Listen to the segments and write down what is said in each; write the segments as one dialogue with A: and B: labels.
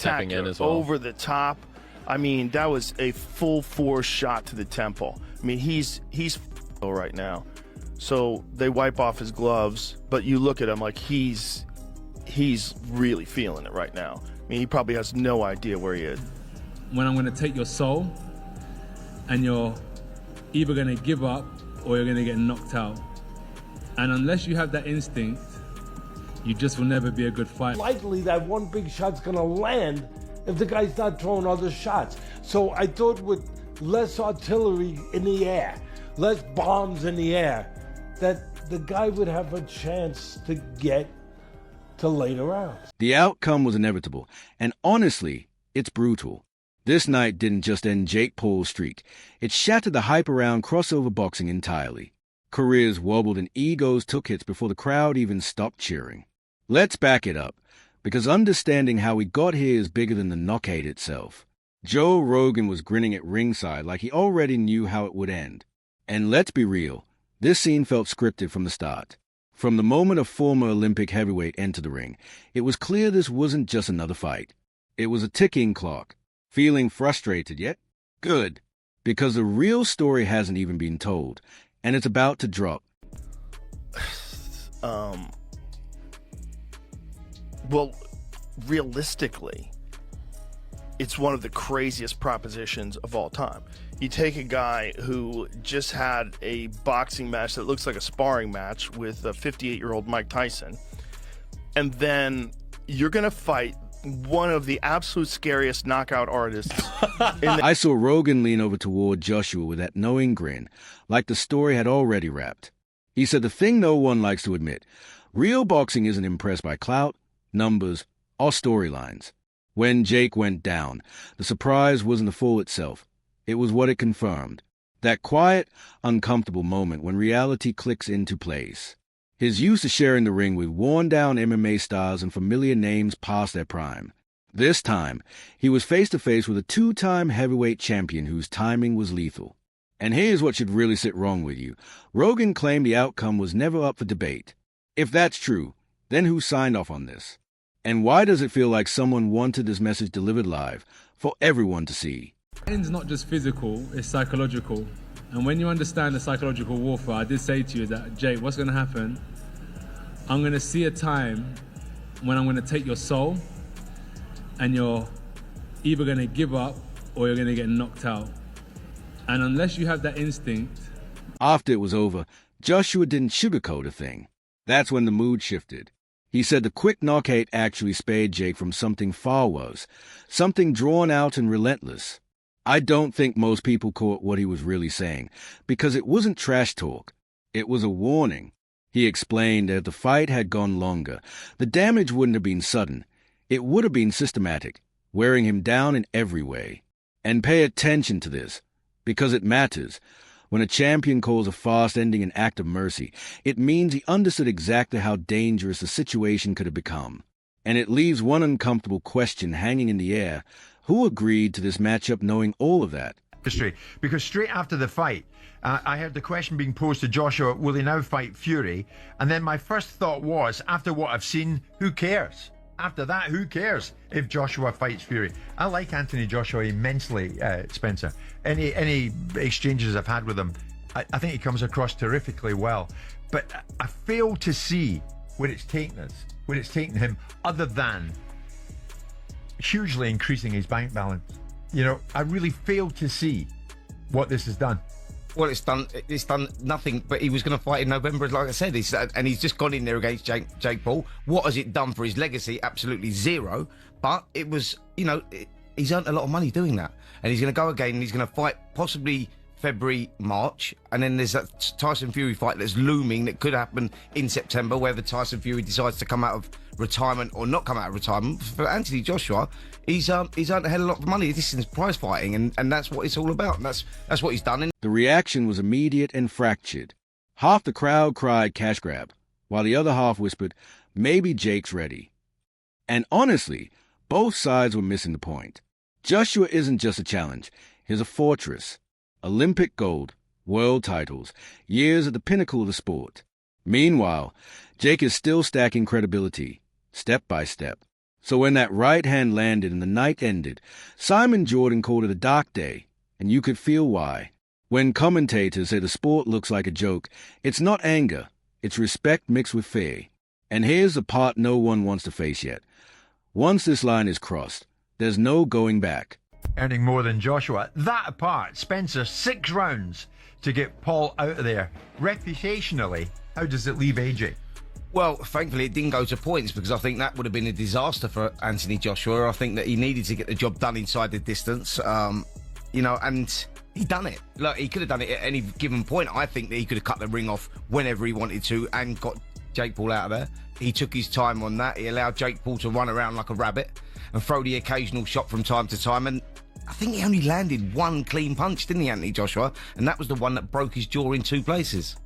A: stepping in as well.
B: Over the top. I mean, that was a full force shot to the temple. I mean, he's right now. So they wipe off his gloves, but you look at him like he's really feeling it right now. I mean, he probably has no idea where he is.
C: When I'm going to take your soul, and you're either going to give up or you're going to get knocked out. And unless you have that instinct, you just will never be a good fighter.
D: Likely that one big shot's going to land if the guy's not throwing other shots. So I thought with less artillery in the air, less bombs in the air, that the guy would have a chance to get to later rounds.
E: The outcome was inevitable, and honestly, it's brutal. This night didn't just end Jake Paul's streak. It shattered the hype around crossover boxing entirely. Careers wobbled and egos took hits before the crowd even stopped cheering. Let's back it up, because understanding how we got here is bigger than the knockout itself. Joe Rogan was grinning at ringside like he already knew how it would end. And let's be real, this scene felt scripted from the start. From the moment a former Olympic heavyweight entered the ring, it was clear this wasn't just another fight. It was a ticking clock. Feeling frustrated yet? Good, because the real story hasn't even been told, and it's about to drop.
B: Well, realistically, it's one of the craziest propositions of all time. You take a guy who just had a boxing match that looks like a sparring match with a 58-year-old Mike Tyson, and then you're going to fight one of the absolute scariest knockout artists.
E: I saw Rogan lean over toward Joshua with that knowing grin, like the story had already wrapped. He said the thing no one likes to admit, real boxing isn't impressed by clout, numbers, or storylines. When Jake went down, the surprise wasn't the fall itself. It was what it confirmed. That quiet, uncomfortable moment when reality clicks into place. His used to sharing the ring with worn-down MMA stars and familiar names past their prime. This time, he was face-to-face with a two-time heavyweight champion whose timing was lethal. And here's what should really sit wrong with you. Rogan claimed the outcome was never up for debate. If that's true, then who signed off on this? And why does it feel like someone wanted this message delivered live for everyone to see?
C: It's not just physical, it's psychological. And when you understand the psychological warfare, I did say to you that, Jake, what's going to happen? I'm going to see a time when I'm going to take your soul, and you're either going to give up or you're going to get knocked out. And unless you have that instinct...
E: After it was over, Joshua didn't sugarcoat a thing. That's when the mood shifted. He said the quick knockout actually spared Jake from something far worse, something drawn out and relentless. I don't think most people caught what he was really saying, because it wasn't trash talk. It was a warning. He explained that if the fight had gone longer, the damage wouldn't have been sudden. It would have been systematic, wearing him down in every way. And pay attention to this, because it matters. When a champion calls a fast ending an act of mercy, it means he understood exactly how dangerous the situation could have become. And it leaves one uncomfortable question hanging in the air. Who agreed to this matchup knowing all of that?
F: Because straight after the fight, I heard the question being posed to Joshua, will he now fight Fury? And then my first thought was, after what I've seen, who cares? After that, who cares if Joshua fights Fury? I like Anthony Joshua immensely, Spencer. Any exchanges I've had with him, I think he comes across terrifically well. But I fail to see where it's taken us, where it's taken him, other than hugely increasing his bank balance. You know, I really fail to see what this has done.
G: Well, it's done nothing, but he was going to fight in November, like I said, and he's just gone in there against Jake Paul. What has it done for his legacy? Absolutely zero. But it was, you know, he's earned a lot of money doing that. And he's going to go again, and he's going to fight possibly February, March, and then there's that Tyson Fury fight that's looming that could happen in September, whether Tyson Fury decides to come out of retirement or not come out of retirement. For Anthony Joshua, he's earned a hell of a lot of money. This is prize fighting, and that's what it's all about. And that's what he's done.
E: The reaction was immediate and fractured. Half the crowd cried cash grab, while the other half whispered, maybe Jake's ready. And honestly, both sides were missing the point. Joshua isn't just a challenge, he's a fortress. Olympic gold, world titles, years at the pinnacle of the sport. Meanwhile, Jake is still stacking credibility, step by step. So when that right hand landed and the night ended, Simon Jordan called it a dark day, and you could feel why. When commentators say the sport looks like a joke, it's not anger, it's respect mixed with fear. And here's the part no one wants to face yet. Once this line is crossed, there's no going back.
F: Earning more than Joshua. That apart, Spencer, 6 rounds to get Paul out of there. Reputationally, how does it leave AJ?
G: Well, thankfully, it didn't go to points because I think that would have been a disaster for Anthony Joshua. I think that he needed to get the job done inside the distance, and he done it. Look, he could have done it at any given point. I think that he could have cut the ring off whenever he wanted to and got Jake Paul out of there. He took his time on that. He allowed Jake Paul to run around like a rabbit and throw the occasional shot from time to time. And I think he only landed 1 clean punch, didn't he, Anthony Joshua? And that was the one that broke his jaw in 2 places.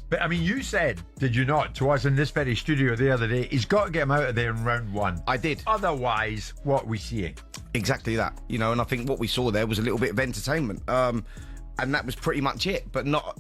F: But, I mean, you said, did you not, to us in this very studio the other day, he's got to get him out of there in round 1.
G: I did.
F: Otherwise, what are we seeing?
G: Exactly that. And I think what we saw there was a little bit of entertainment. And that was pretty much it. But not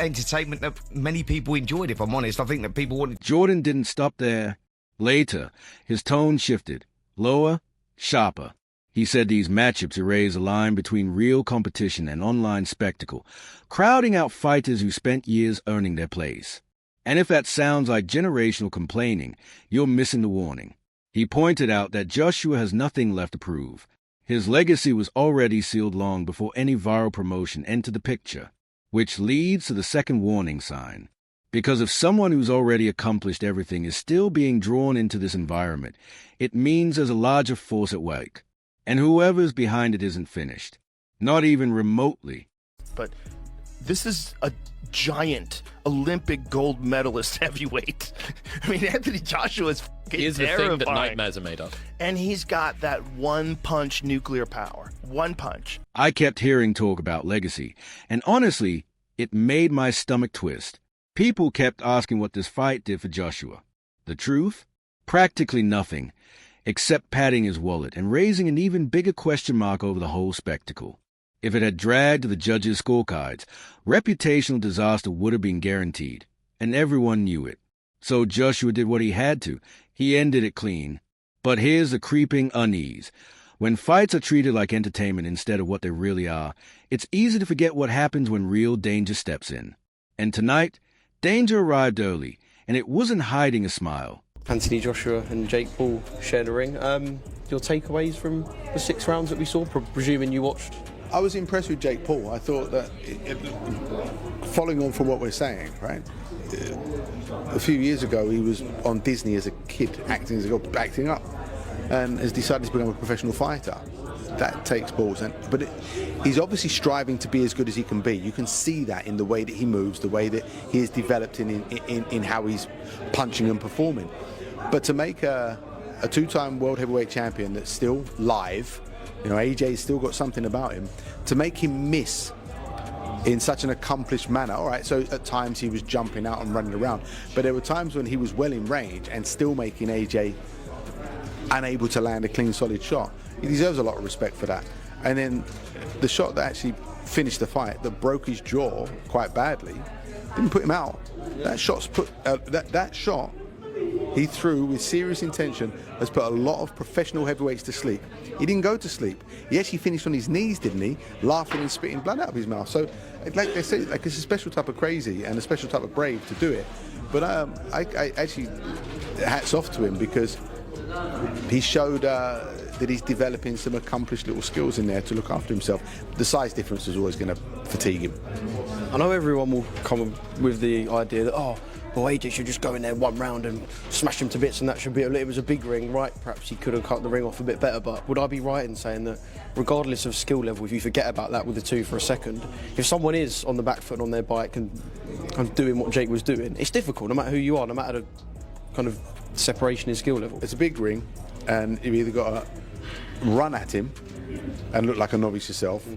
G: entertainment that many people enjoyed, if I'm honest. I think that people wanted...
E: Jordan didn't stop there. Later, his tone shifted. Lower, sharper. He said these matchups erase a line between real competition and online spectacle, crowding out fighters who spent years earning their place. And if that sounds like generational complaining, you're missing the warning. He pointed out that Joshua has nothing left to prove. His legacy was already sealed long before any viral promotion entered the picture, which leads to the second warning sign. Because if someone who's already accomplished everything is still being drawn into this environment, it means there's a larger force at work. And whoever's behind it isn't finished. Not even remotely.
B: But this is a giant Olympic gold medalist heavyweight. I mean, Anthony Joshua is
A: Here's the thing that nightmares are made of.
B: And he's got that one-punch nuclear power. One punch.
E: I kept hearing talk about legacy, and honestly, it made my stomach twist. People kept asking what this fight did for Joshua. The truth? Practically nothing. Except padding his wallet and raising an even bigger question mark over the whole spectacle. If it had dragged to the judges' scorecards, reputational disaster would have been guaranteed, and everyone knew it. So Joshua did what he had to. He ended it clean. But here's the creeping unease. When fights are treated like entertainment instead of what they really are, it's easy to forget what happens when real danger steps in. And tonight, danger arrived early, and it wasn't hiding a smile.
H: Anthony Joshua and Jake Paul shared a ring. Your takeaways from the 6 rounds that we saw, presuming you watched?
I: I was impressed with Jake Paul. I thought that, following on from what we're saying, right? A few years ago, he was on Disney as a kid, acting up, and has decided to become a professional fighter. That takes balls, but he's obviously striving to be as good as he can be. You can see that in the way that he moves, the way that he is developed in how he's punching and performing. But to make a 2-time world heavyweight champion that's still live, AJ's still got something about him, to make him miss in such an accomplished manner. All right, so at times he was jumping out and running around, but there were times when he was well in range and still making AJ unable to land a clean, solid shot. He deserves a lot of respect for that. And then the shot that actually finished the fight, that broke his jaw quite badly, didn't put him out. That shot's that shot he threw with serious intention has put a lot of professional heavyweights to sleep. He didn't go to sleep. He actually finished on his knees, didn't he? Laughing and spitting blood out of his mouth. So, like they say, it's a special type of crazy and a special type of brave to do it. But I actually, hats off to him, because he showed that he's developing some accomplished little skills in there to look after himself. The size difference is always going to fatigue him.
H: I know everyone will come with the idea that, AJ should just go in there 1 round and smash him to bits, and that should be it was a big ring, right? Perhaps he could have cut the ring off a bit better, but would I be right in saying that regardless of skill level, if you forget about that with the 2 for a second, if someone is on the back foot on their bike and doing what Jake was doing, it's difficult no matter who you are, no matter the kind of separation in skill level.
I: It's a big ring, and you've either got to run at him and look like a novice yourself,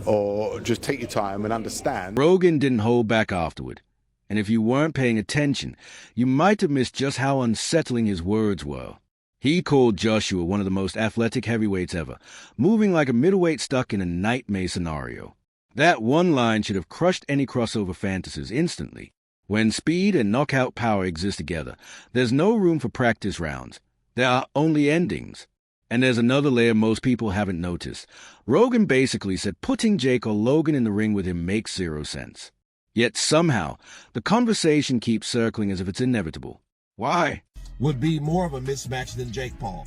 I: or just take your time and understand.
E: Rogan didn't hold back afterward. And if you weren't paying attention, you might have missed just how unsettling his words were. He called Joshua one of the most athletic heavyweights ever, moving like a middleweight stuck in a nightmare scenario. That one line should have crushed any crossover fantasies instantly. When speed and knockout power exist together, there's no room for practice rounds. There are only endings. And there's another layer most people haven't noticed. Rogan basically said putting Jake or Logan in the ring with him makes zero sense. Yet somehow, the conversation keeps circling as if it's inevitable. Why?
J: Would be more of a mismatch than Jake Paul.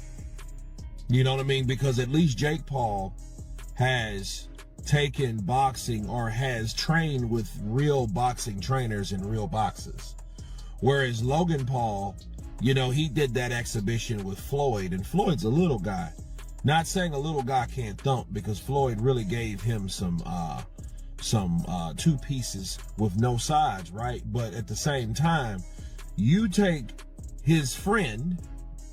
J: You know what I mean? Because at least Jake Paul has taken boxing or has trained with real boxing trainers in real boxes. Whereas Logan Paul, you know, he did that exhibition with Floyd, and Floyd's a little guy. Not saying a little guy can't thump, because Floyd really gave him some two pieces with no sides, right? But at the same time, you take his friend,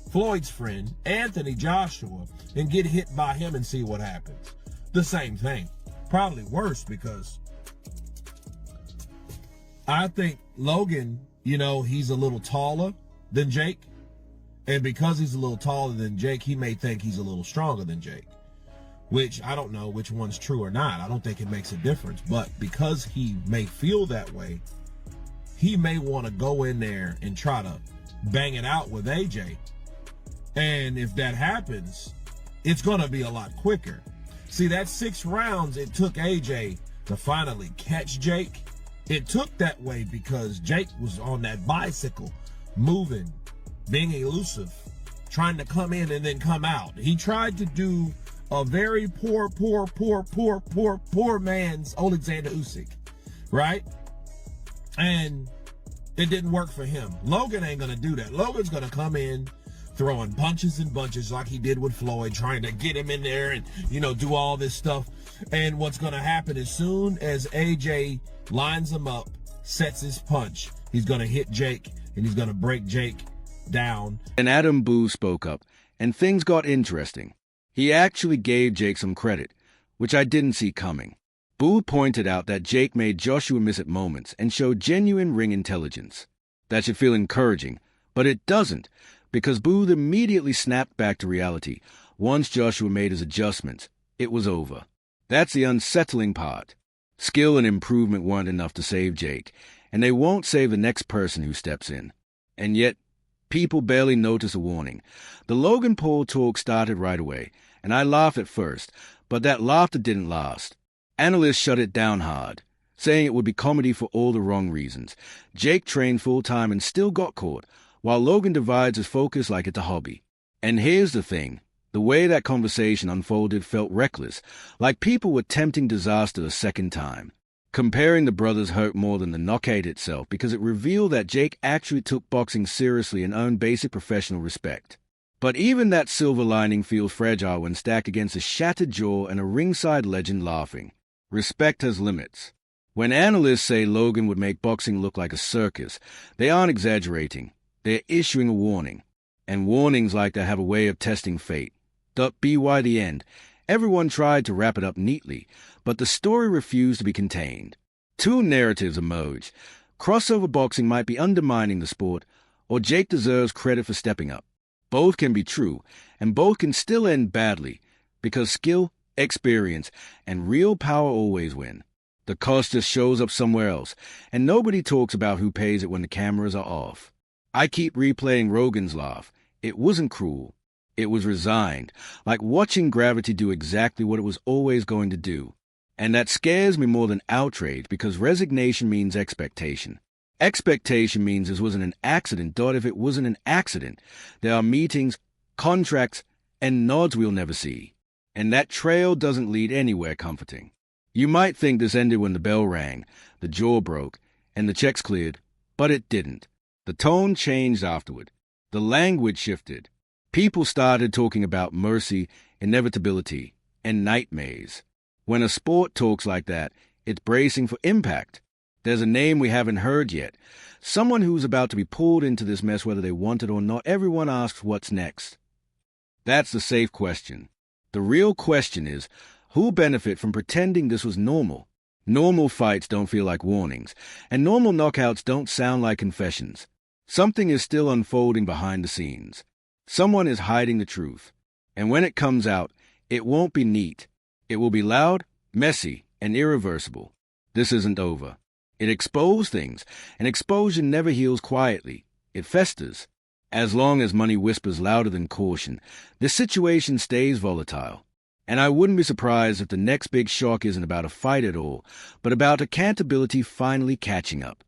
J: Floyd's friend, Anthony Joshua, and get hit by him and see what happens. The same thing. Probably worse, because I think Logan, you know, he's a little taller than Jake. And because he's a little taller than Jake, he may think he's a little stronger than Jake. Which, I don't know which one's true or not. I don't think it makes a difference. But because he may feel that way, he may want to go in there and try to bang it out with AJ. And if that happens, it's going to be a lot quicker. See, that 6 rounds it took AJ to finally catch Jake. It took that way because Jake was on that bicycle, moving, being elusive, trying to come in and then come out. He tried to do a very poor man's Alexander Usyk, right? And it didn't work for him. Logan ain't gonna do that. Logan's gonna come in throwing bunches and bunches like he did with Floyd, trying to get him in there and, you know, do all this stuff. And what's gonna happen as soon as AJ lines him up, sets his punch, he's gonna hit Jake and he's gonna break Jake down.
E: And Adam Boo spoke up, and things got interesting. He actually gave Jake some credit, which I didn't see coming. Boo pointed out that Jake made Joshua miss at moments and showed genuine ring intelligence. That should feel encouraging, but it doesn't, because Boo immediately snapped back to reality. Once Joshua made his adjustments, it was over. That's the unsettling part. Skill and improvement weren't enough to save Jake, and they won't save the next person who steps in. And yet, people barely notice a warning. The Logan Paul talk started right away, and I laughed at first, but that laughter didn't last. Analysts shut it down hard, saying it would be comedy for all the wrong reasons. Jake trained full-time and still got caught, while Logan divides his focus like it's a hobby. And here's the thing. The way that conversation unfolded felt reckless, like people were tempting disaster a second time. Comparing the brothers hurt more than the knockout itself because it revealed that Jake actually took boxing seriously and earned basic professional respect. But even that silver lining feels fragile when stacked against a shattered jaw and a ringside legend laughing. Respect has limits. When analysts say Logan would make boxing look like a circus, they aren't exaggerating. They're issuing a warning. And warnings like that have a way of testing fate. Be why the end. Everyone tried to wrap it up neatly, but the story refused to be contained. Two narratives emerged. Crossover boxing might be undermining the sport, or Jake deserves credit for stepping up. Both can be true, and both can still end badly, because skill, experience, and real power always win. The cost just shows up somewhere else, and nobody talks about who pays it when the cameras are off. I keep replaying Rogan's laugh. It wasn't cruel. It was resigned, like watching gravity do exactly what it was always going to do. And that scares me more than outrage, because resignation means expectation. Expectation means this wasn't an accident, if it wasn't an accident, there are meetings, contracts, and nods we'll never see. And that trail doesn't lead anywhere comforting. You might think this ended when the bell rang, the jaw broke, and the checks cleared, but it didn't. The tone changed afterward. The language shifted. People started talking about mercy, inevitability, and nightmares. When a sport talks like that, it's bracing for impact. There's a name we haven't heard yet. Someone who's about to be pulled into this mess whether they want it or not. Everyone asks what's next. That's the safe question. The real question is, who'll benefit from pretending this was normal? Normal fights don't feel like warnings, and normal knockouts don't sound like confessions. Something is still unfolding behind the scenes. Someone is hiding the truth. And when it comes out, it won't be neat. It will be loud, messy, and irreversible. This isn't over. It exposed things, and exposure never heals quietly. It festers. As long as money whispers louder than caution, the situation stays volatile. And I wouldn't be surprised if the next big shock isn't about a fight at all, but about accountability finally catching up.